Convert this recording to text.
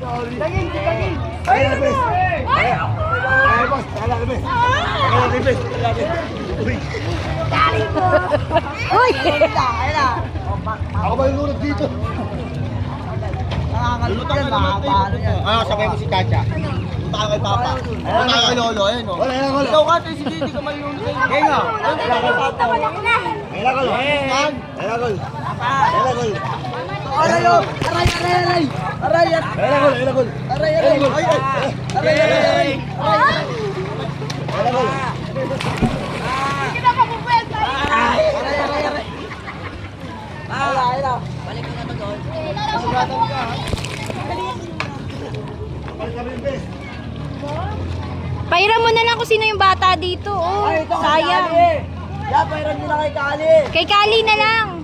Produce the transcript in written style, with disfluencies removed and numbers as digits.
Daging, daging. Ay, bes. Ay, boss. Kala ka, bes. Kala ka, bes. Kala ka. Uy. Dali mo. Uy! Ako ba yung lunod dito? Nakakalot yan, makakapalo yan. Ano, sabay mo si Chacha. Punta ka kay Papa. Punta ka kay Lolo, ayun o. Wala, wala, wala. Ikaw ka, tayo si Didi ka malulunod kayo. Kaya nga. Kala ka, Yan. kala ka. Kala ka. Aray, oh! Aray, aray, aray! Aray, aray! Kala ka, kala ka. Aray, aray! Ay, ay. Aray, aray, aray! Kala ka. Aray, aray, aray! Wala, wala. Balik ka na to doon. Sugatan ka, ha? Kapal ka rin, bes. Pairam mo na lang kung sino yung bata dito. Oh, Ay, ito, sayang. Kali. Yeah, pairan nyo na kay Kali. Kay Kali na lang.